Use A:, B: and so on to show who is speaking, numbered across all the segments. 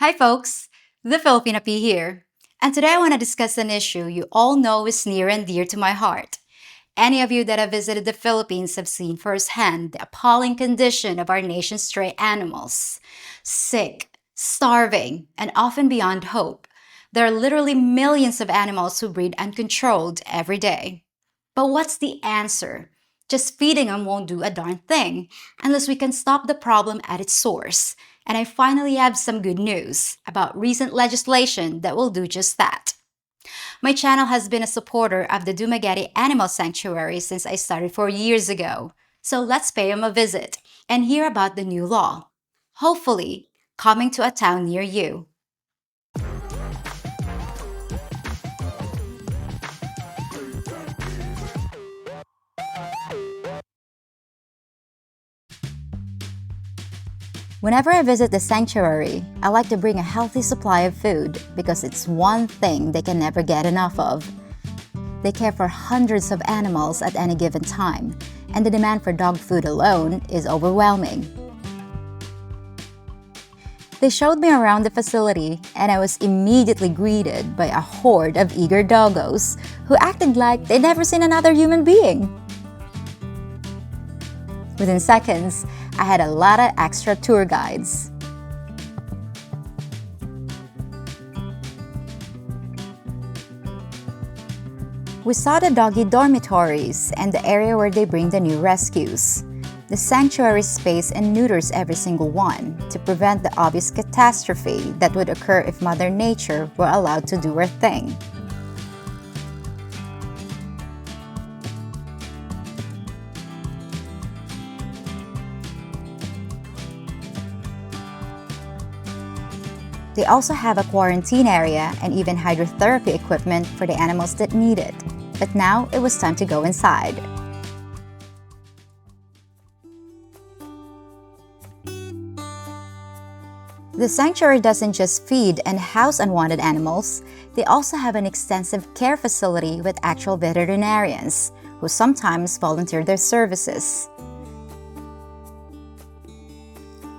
A: Hi, folks. The Filipina P here. And today I want to discuss an issue you all know is near and dear to my heart. Any of you that have visited the Philippines have seen firsthand the appalling condition of our nation's stray animals. Sick, starving, and often beyond hope. There are literally millions of animals who breed uncontrolled every day. But what's the answer? Just feeding them won't do a darn thing unless we can stop the problem at its source. And I finally have some good news about recent legislation that will do just that. My channel has been a supporter of the Dumaguete Animal Sanctuary since I started 4 years ago. So let's pay them a visit and hear about the new law. Hopefully, coming to a town near you. Whenever I visit the sanctuary, I like to bring a healthy supply of food because it's one thing they can never get enough of. They care for hundreds of animals at any given time, and the demand for dog food alone is overwhelming. They showed me around the facility, and I was immediately greeted by a horde of eager doggos who acted like they'd never seen another human being. Within seconds, I had a lot of extra tour guides. We saw the doggy dormitories and the area where they bring the new rescues. The sanctuary space and neuters every single one to prevent the obvious catastrophe that would occur if Mother Nature were allowed to do her thing. They also have a quarantine area and even hydrotherapy equipment for the animals that need it. But now it was time to go inside. The sanctuary doesn't just feed and house unwanted animals, they also have an extensive care facility with actual veterinarians who sometimes volunteer their services.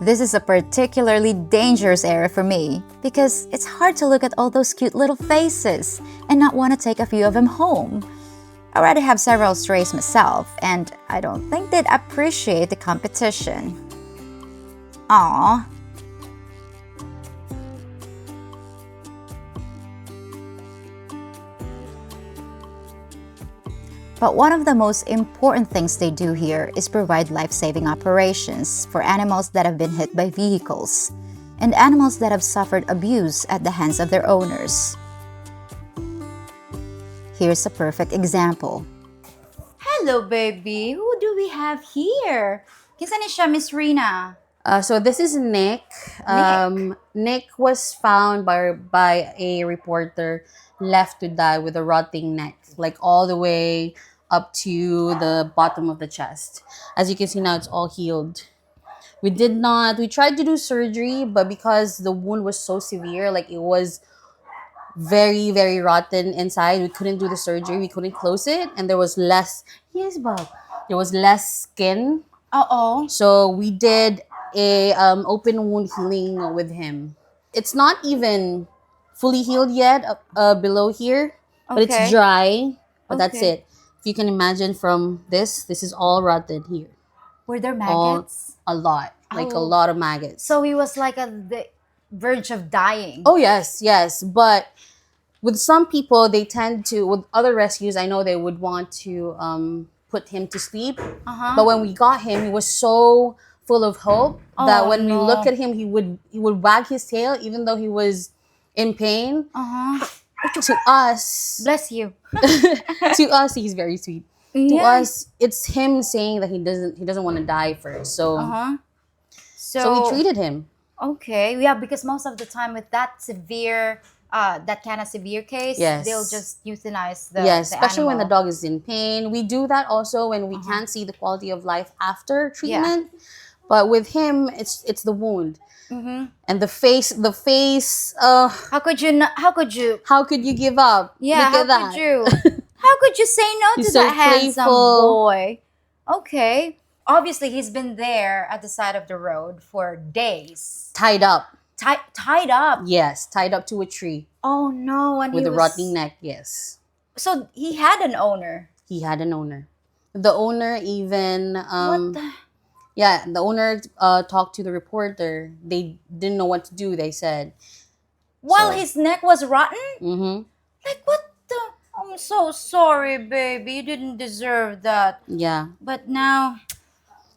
A: This is a particularly dangerous area for me because it's hard to look at all those cute little faces and not want to take a few of them home. I already have several strays myself, and I don't think they'd appreciate the competition. Aww. But one of the most important things they do here is provide life-saving operations for animals that have been hit by vehicles and animals that have suffered abuse at the hands of their owners. Here's a perfect example. Hello, baby. Who do we have here? Kinsa ni siya, Miss Rina?
B: So this is Nick. Nick was found by a reporter left to die with a rotting neck, like all the way up to the bottom of the chest. As you can see now, it's all healed. We tried to do surgery, but because the wound was so severe, like it was very, very rotten inside, we couldn't do the surgery, we couldn't close it, and there was less, yes, Bob, there was less skin.
A: Uh-oh.
B: So we did a open wound healing with him. It's not even fully healed yet below here, but
A: Okay.
B: it's dry. But that's
A: Okay.
B: it. If you can imagine from this is all rotten here.
A: Were there
B: All
A: maggots?
B: a lot, like a
A: Oh.
B: lot of maggots.
A: So he was like at the verge of dying.
B: Oh yes, yes. But with some people, they tend to, with other rescues, I know they would want to put him to sleep.
A: Uh-huh.
B: But when we got him, he was so full of hope that
A: Oh,
B: when we
A: no.
B: look at him, he would wag his tail even though he was in pain.
A: Uh-huh.
B: To us,
A: Bless you.
B: to us, he's very sweet. To
A: Yeah.
B: us, it's him saying that he doesn't want to die first. So
A: Uh-huh.
B: so we treated him.
A: Okay, yeah, because most of the time with that severe, that kind of severe case,
B: Yes.
A: they'll just euthanize the
B: Yes,
A: the
B: especially when the
A: animal.
B: dog is in pain. We do that also when we can't see the quality of life after treatment. But with him, it's the wound
A: Mm-hmm.
B: and the face. The face.
A: How could you not? How could you?
B: How could you give up?
A: Yeah,
B: Look
A: how
B: at that.
A: could you? How could you say no
B: He's
A: to
B: so
A: that handsome
B: playful.
A: boy? Okay, obviously he's been there at the side of the road for days.
B: Tied up.
A: Tied up.
B: Yes, tied up to a tree
A: Oh no, and
B: with
A: he
B: a
A: was
B: rotting neck. Yes,
A: so he had an owner.
B: he had an owner. The owner even
A: What the?
B: yeah, the owner talked to the reporter. They didn't know what to do. They said
A: While
B: so.
A: his neck was rotten?
B: Mm-hmm.
A: Like what the? I'm so sorry, baby. You didn't deserve that.
B: Yeah,
A: But now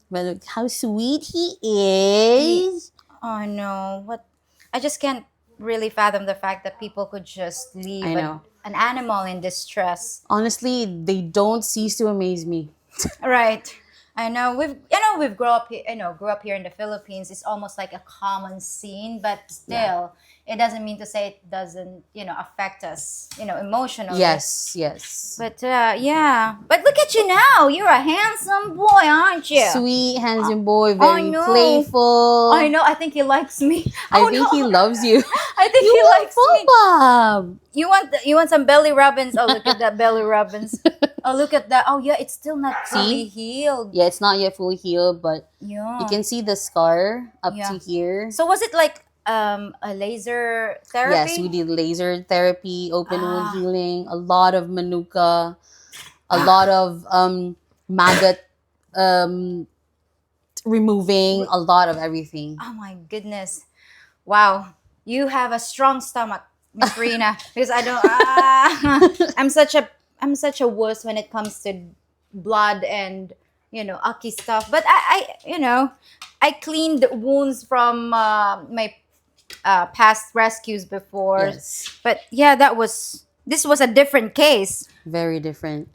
B: but look how sweet he
A: he
B: is.
A: oh no, what I just can't really fathom the fact that people could just leave
B: I know.
A: an animal in distress.
B: Honestly, they don't cease to amaze me.
A: Right. I know we've grew up here in the Philippines. It's almost like a common scene, but
B: Yeah.
A: still, it doesn't mean to say it doesn't affect us emotionally.
B: Yes, yes.
A: But yeah, but look at you now. You're a handsome boy, aren't you?
B: Sweet, handsome boy,
A: I
B: very
A: know.
B: playful.
A: I know. I think he likes me.
B: I
A: Oh
B: think he
A: no.
B: loves you.
A: I think
B: You
A: he
B: want
A: likes me.
B: Bob.
A: You want some belly rubbins? Oh, look at that belly rubbins. Oh, look at that. Oh, yeah, it's still not fully
B: See?
A: healed.
B: Yeah, it's not yet fully healed, but
A: Yeah.
B: you can see the scar up
A: Yeah.
B: to here.
A: So was it like a laser therapy?
B: Yes, we did laser therapy, open wound
A: Ah.
B: healing, a lot of manuka, a lot of maggot um removing, a lot of everything.
A: Oh my goodness. Wow. You have a strong stomach, Miss Rina, because I don't I'm such a wuss when it comes to blood and ucky stuff. But I cleaned wounds from my past rescues before.
B: Yes,
A: But yeah, this was a different case.
B: very different.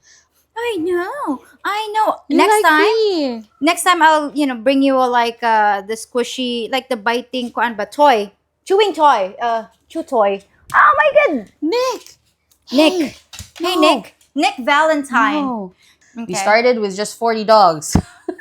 A: I know. I know.
B: You
A: Next
B: like
A: time,
B: me.
A: next time I'll bring you the squishy, like the biting kuan ba toy, chewing toy, chew toy. Oh my god,
B: Nick.
A: Nick. Hey
B: no.
A: Nick Valentine.
B: No.
A: Okay.
B: We started with just 40 dogs.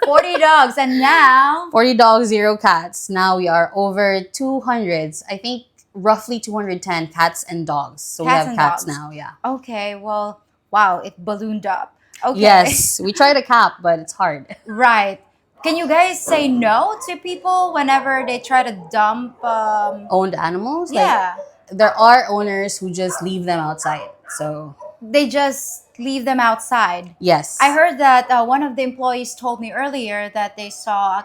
A: 40 dogs and now
B: 40 dogs, 0 cats. Now we are over 200s. I think roughly 210 cats and dogs. So we
A: Cats
B: have
A: and
B: cats
A: dogs.
B: now, yeah.
A: Okay, well, wow, it ballooned up. Okay.
B: Yes, we try to cap, but it's hard.
A: Right. Can you guys say no to people whenever they try to dump
B: Owned animals?
A: yeah.
B: Like, there are owners who just leave them outside. So,
A: They just leave them outside.
B: yes.
A: I heard that one of the employees told me earlier that they saw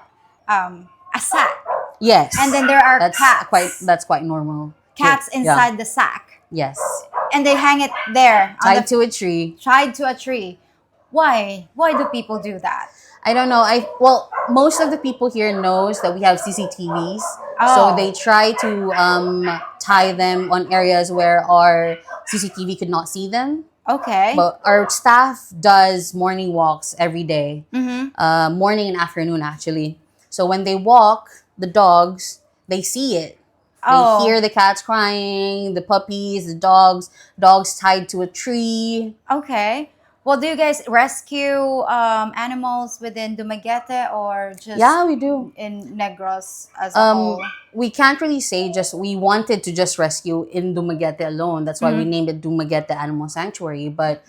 A: a sack,
B: Yes.
A: and then there are
B: that's that's quite normal.
A: cats
B: Yeah.
A: inside the sack,
B: Yes.
A: and they hang it there
B: Tied to a tree.
A: tied to a tree. Why? Why do people do that?
B: I don't know. Well, most of the people here knows that we have CCTVs,
A: Oh.
B: so they try to tie them on areas where our CCTV could not see them.
A: Okay.
B: But our staff does morning walks every day,
A: Mm-hmm.
B: morning and afternoon actually. So when they walk, the dogs they see it. They
A: Oh.
B: hear the cats crying, the puppies, the dogs tied to a tree.
A: Okay. Well, do you guys rescue animals within Dumaguete or just
B: Yeah, we do.
A: in Negros as a whole?
B: We can't really say just we wanted to just rescue in Dumaguete alone. That's why we named it Dumaguete Animal Sanctuary. But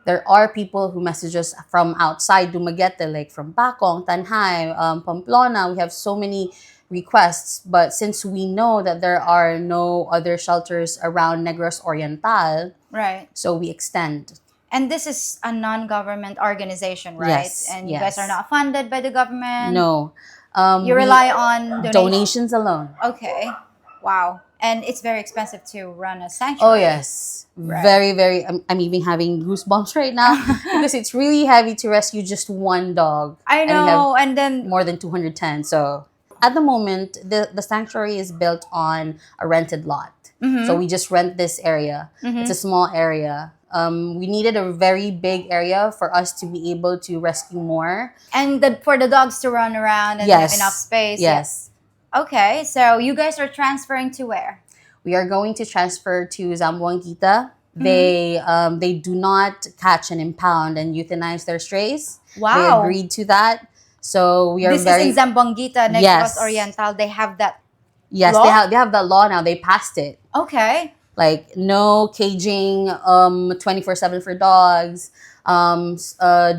B: there are people who message us from outside Dumaguete, like from Bacong, Tanhay, Pamplona. We have so many requests. But since we know that there are no other shelters around Negros Oriental,
A: Right.
B: so we extend.
A: And this is a non-government organization, right?
B: Yes,
A: And you guys
B: yes.
A: are not funded by the government.
B: No.
A: You rely on
B: donations alone.
A: Okay. Wow. And it's very expensive to run a
B: Oh,
A: sanctuary.
B: yes.
A: Right.
B: Very, very. I'm even having goosebumps right now because it's really heavy to rescue just one dog.
A: I
B: And we have
A: know. And then
B: more than 210. So at the moment, the sanctuary is built on a rented lot. So we just rent this area. It's a small area. We needed a very big area for us to be able to rescue more.
A: for the dogs to run around and have enough space.
B: Yes.
A: Okay. So you guys are transferring to where?
B: We are going to transfer to Zamboanguita. They do not catch and impound and euthanize their strays.
A: Wow.
B: They agreed to that. So we are
A: This
B: very
A: is in Zamboanguita, Negros
B: Yes.
A: Oriental. They have that.
B: Yes,
A: law?
B: they have that law now. They passed it.
A: Okay.
B: Like no caging 24/7 for dogs.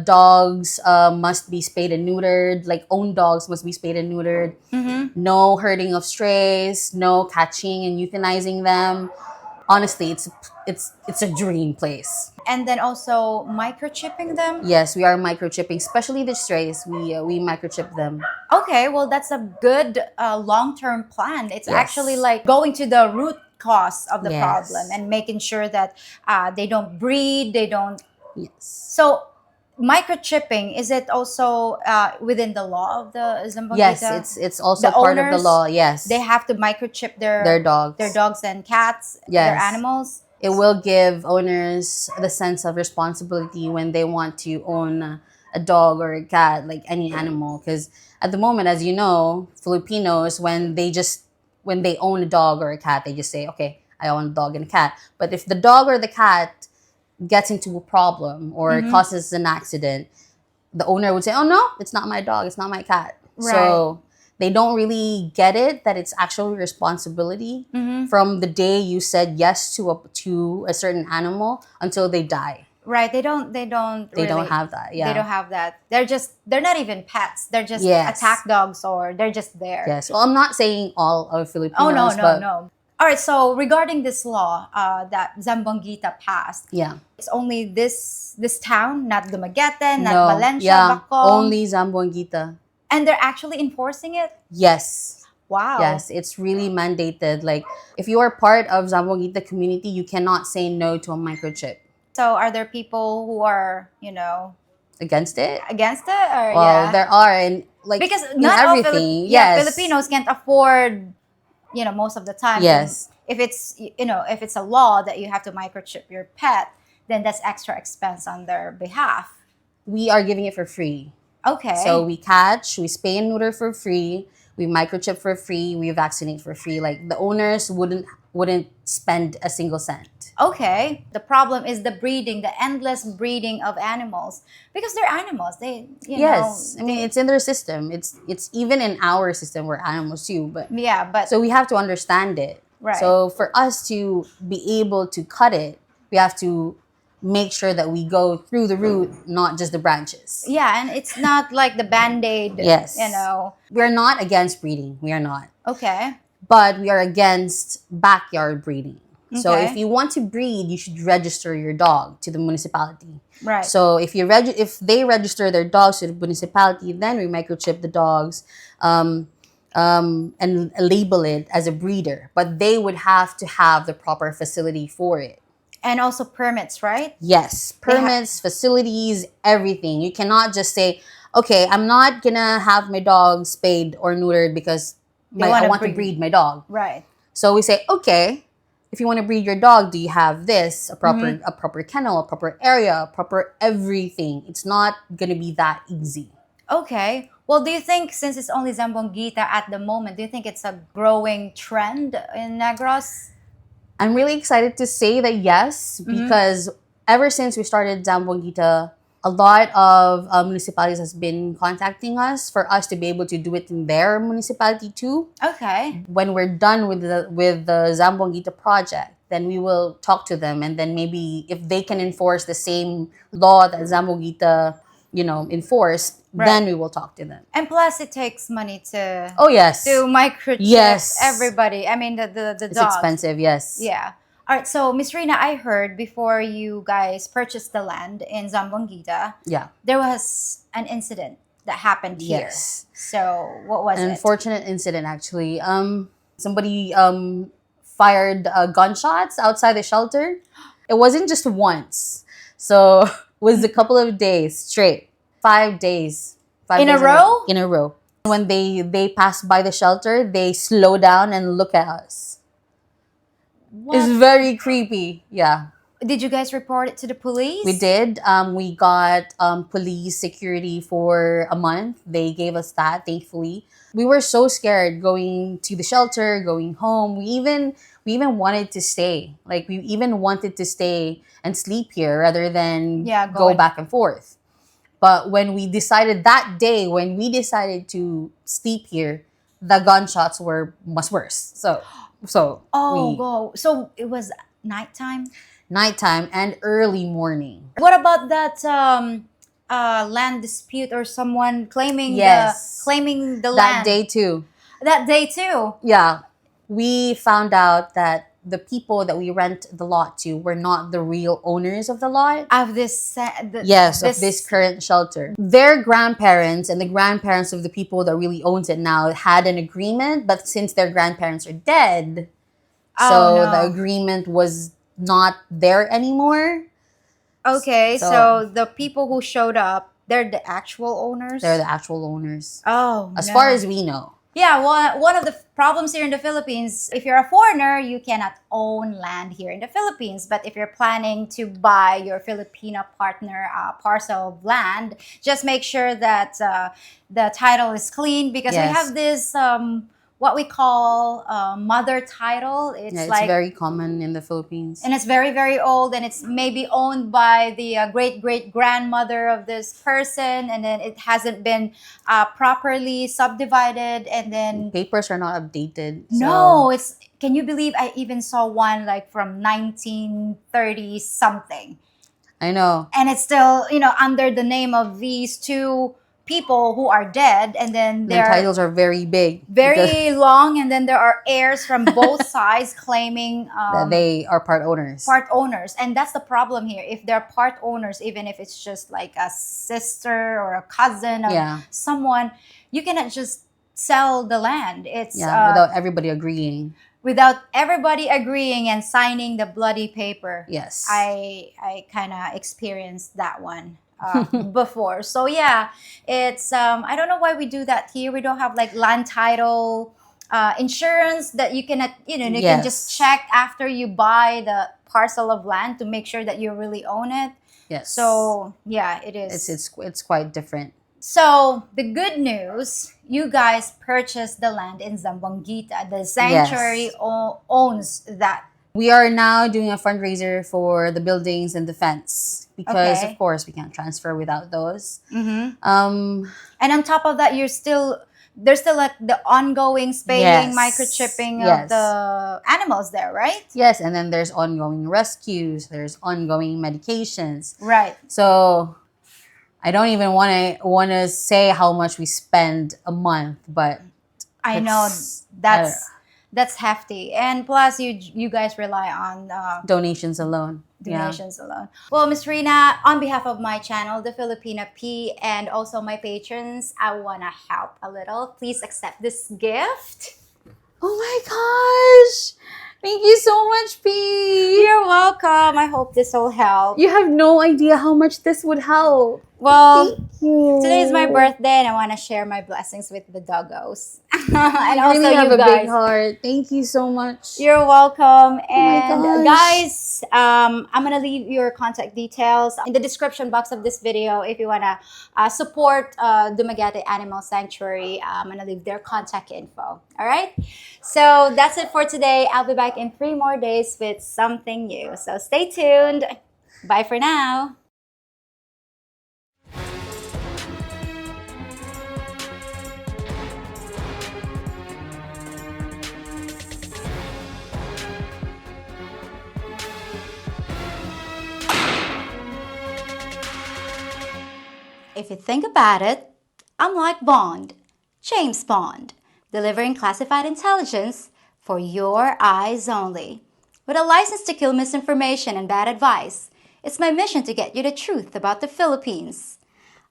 B: Dogs must be spayed and neutered. Like own dogs must be spayed and neutered. No herding of strays. No catching and euthanizing them. Honestly, it's a dream place.
A: And then also microchipping them.
B: Yes, we are microchipping, especially the strays. We microchip them.
A: Okay, well, that's a good long-term plan. It's
B: Yes.
A: actually like going to the root cause of the
B: Yes.
A: problem and making sure that they don't breed, they don't.
B: Yes.
A: So, microchipping, is it also within the law of the Zamboanga?
B: Yes, it's also
A: The
B: part of the
A: owners,
B: law. Yes.
A: They have to microchip
B: their dogs.
A: their dogs and cats, their
B: Yes.
A: animals.
B: It will give owners the sense of responsibility when they want to own a dog or a cat, like any animal. Because at the moment, as you know, Filipinos, when they own a dog or a cat, they just say, okay, I own a dog and a cat. But if the dog or the cat gets into a problem or causes an accident, the owner would say, oh no, it's not my dog, it's not my cat.
A: Right.
B: So they don't really get it that it's actually responsibility from the day you said yes to a certain animal until they die.
A: Right. They don't
B: They
A: really,
B: don't have that. Yeah.
A: They don't have that. They're not even pets. They're just
B: Yes.
A: attack dogs, or they're just there.
B: Yes. Well, I'm not saying all of Filipinos.
A: Oh, no,
B: but
A: no. All right, so regarding this law that Zamboanga passed,
B: yeah.
A: it's only this town, not Dumaguete, not
B: No.
A: Valencia,
B: Yeah.
A: Bacong,
B: Only Zamboanga.
A: and they're actually enforcing it?
B: Yes.
A: Wow.
B: Yes, it's really mandated. Like, if you are part of Zamboanga community, you cannot say no to a microchip.
A: So are there people who are,
B: Against it?
A: against it? Or
B: Well,
A: yeah?
B: there are, and like
A: Because
B: in
A: not all
B: everything. Yes.
A: Filipinos can't afford, most of the time.
B: Yes.
A: If it's a law that you have to microchip your pet, then that's extra expense on their behalf.
B: We are giving it for free.
A: Okay.
B: So we catch, we spay and neuter for free, we microchip for free, we vaccinate for free. Like the owners wouldn't spend a single cent.
A: Okay. The problem is the breeding, the endless breeding of animals, because they're animals. They,
B: Yes, I mean it's in their system. It's even in our system. We're animals too, but
A: yeah, but
B: so we have to understand it.
A: Right.
B: So for us to be able to cut it, we have to make sure that we go through the root, not just the branches.
A: yeah, and it's not like the Band-Aid.
B: Yes. We're not against breeding. We are not.
A: Okay.
B: But we are against backyard breeding. So
A: Okay.
B: if you want to breed, you should register your dog to the municipality.
A: Right.
B: So if they register their dogs to the municipality, then we microchip the dogs and label it as a breeder. But they would have to have the proper facility for it.
A: And also permits, right?
B: Yes, permits, facilities, everything. You cannot just say, okay, I'm not gonna have my dog spayed or neutered because I want to breed my dog.
A: Right.
B: So we say, okay, if you want to breed your dog, do you have this? A proper kennel, a proper area, a proper everything. It's not gonna be that easy.
A: Okay. Well, do you think, since it's only Zamboanga at the moment, do you think it's a growing trend in Negros?
B: I'm really excited to say that yes, because ever since we started Zamboanga, a lot of municipalities has been contacting us for us to be able to do it in their municipality too.
A: Okay.
B: When we're done with the Zamboanga project, then we will talk to them, and then maybe if they can enforce the same law that Zamboanga, enforced,
A: Right.
B: then we will talk to them.
A: And plus, it takes money to
B: Oh yes,
A: microchip
B: Yes.
A: everybody. I mean, the
B: it's
A: dogs.
B: expensive. Yes.
A: Yeah. All right. So, Miss Rina, I heard before you guys purchased the land in Zamboanga,
B: Yeah.
A: there was an incident that happened here.
B: Yes.
A: So, what was
B: An
A: it?
B: unfortunate incident actually. Somebody fired gunshots outside the shelter. It wasn't just once, so it was a couple of days straight. 5 days.
A: In a row?
B: In a row. When they pass by the shelter, they slow down and look at us.
A: What?
B: It's very creepy. Yeah.
A: Did you guys report it to the police?
B: We did. We got police security for a month. They gave us that, thankfully. We were so scared going to the shelter, going home. We even wanted to stay. Like, we even wanted to stay and sleep here rather than go back and forth. But when we decided to sleep here, the gunshots were much worse. So So
A: Oh, go. So it was nighttime.
B: nighttime and early morning.
A: What about that land dispute or someone claiming
B: Yes.
A: the
B: That
A: land
B: day too.
A: that day too?
B: Yeah. We found out that the people that we rent the lot to were not the real owners of the lot.
A: Of this,
B: Yes, of this current shelter. Their grandparents and the grandparents of the people that really owns it now had an agreement, but since their grandparents are dead,
A: Oh
B: so the
A: no.
B: agreement was not there anymore.
A: Okay,
B: So
A: so the people who showed up, they're the actual owners.
B: they're the actual owners.
A: Oh,
B: As
A: no.
B: far as we know.
A: Yeah, one of the problems here in the Philippines, if you're a foreigner, you cannot own land here in the Philippines. But if you're planning to buy your Filipino partner a parcel of land, just make sure that the title is clean because we
B: Yes.
A: have this what we call mother title. It's
B: Yeah, it's
A: like
B: very common in the Philippines.
A: and it's very very old and it's maybe owned by the great great grandmother of this person, and then it hasn't been properly subdivided, and then
B: Papers are not updated.
A: no, it's, can you believe I even saw one like from 1930 something,
B: I know.
A: and it's still, you know, under the name of these two people who are dead, and then
B: Their
A: they're
B: titles are very big.
A: very long, and then there are heirs from both sides claiming
B: That they are part owners.
A: part owners. And that's the problem here. If they're part owners, even if it's just like a sister or a cousin of
B: Yeah.
A: someone, you cannot just sell the land. It's
B: Without everybody agreeing.
A: without everybody agreeing and signing the bloody paper.
B: Yes.
A: I kind of experienced that one before. So yeah, it's I don't know why we do that here. We don't have like land title insurance that you can, you know, you can just
B: Yes.
A: check after you buy the parcel of land to make sure that you really own it.
B: Yes.
A: So yeah, it is.
B: It's quite different.
A: So the good news, you guys purchased the land in Zamboanguita. The sanctuary
B: Yes.
A: owns that.
B: We are now doing a fundraiser for the buildings and the fence because
A: Okay.
B: of course we can't transfer without those.
A: Mm-hmm.
B: Um
A: And on top of that, there's still like the ongoing spaying,
B: Yes.
A: microchipping
B: Yes.
A: of the animals there, right?
B: yes, and then there's ongoing rescues, there's ongoing medications.
A: Right.
B: So I don't even want to say how much we spend a month, but
A: I know
B: That's-
A: that's hefty, and plus you guys rely on
B: donations alone.
A: donations alone. Well, Miss Rina, on behalf of my channel, The Filipina P, and also my patrons, I wanna help a little. Please accept this gift.
B: Oh my gosh! Thank you so much, P.
A: You're welcome. I hope this will help.
B: You have no idea how much this would help.
A: Well,
B: Thank you.
A: today is my birthday, and I want to share my blessings with the doggos. And
B: You
A: also
B: really have
A: you
B: a
A: guys.
B: big heart. Thank you so much.
A: You're welcome.
B: Oh my
A: And
B: gosh.
A: guys, I'm going to leave your contact details in the description box of this video. If you want to support Dumaguete Animal Sanctuary, I'm going to leave their contact info. All right? So that's it for today. I'll be back in 3 more days with something new. So stay tuned. Bye for now. If you think about it, I'm like Bond, James Bond, delivering classified intelligence for your eyes only. With a license to kill misinformation and bad advice, it's my mission to get you the truth about the Philippines.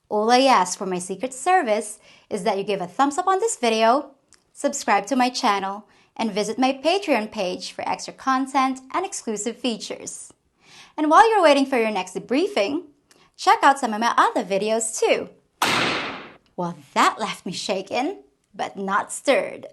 A: All I ask for my secret service is that you give a thumbs up on this video, subscribe to my channel, and visit my Patreon page for extra content and exclusive features. And while you're waiting for your next debriefing, check out some of my other videos too. Well, that left me shaken, but not stirred.